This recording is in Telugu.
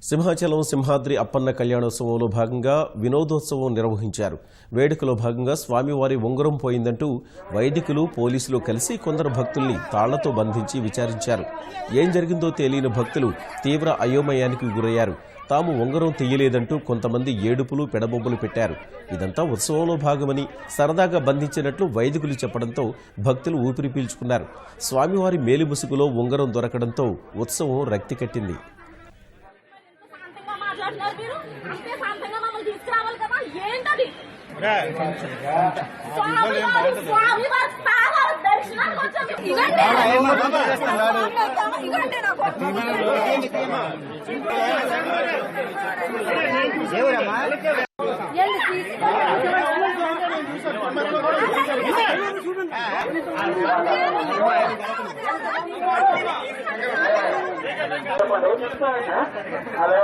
సింహాచలం సింహాద్రి అప్పన్న కళ్యాణోత్సవంలో భాగంగా వినోదోత్సవం నిర్వహించారు. వేడుకలో భాగంగా స్వామివారి ఉంగరం పోయిందంటూ వైదికులు, పోలీసులు కలిసి కొందరు భక్తుల్ని తాళ్లతో బంధించి విచారించారు. ఏం జరిగిందో తెలియని భక్తులు తీవ్ర అయోమయానికి గురయ్యారు. తాము ఉంగరం తీయలేదంటూ కొంతమంది ఏడుపులు, పెడబొబ్బలు పెట్టారు. ఇదంతా ఉత్సవంలో భాగమని సరదాగా బంధించినట్లు వైదికులు చెప్పడంతో భక్తులు ఊపిరి పీల్చుకున్నారు. స్వామివారి మేలిముసుగులో ఉంగరం దొరకడంతో ఉత్సవం రక్తి కట్టింది. అదే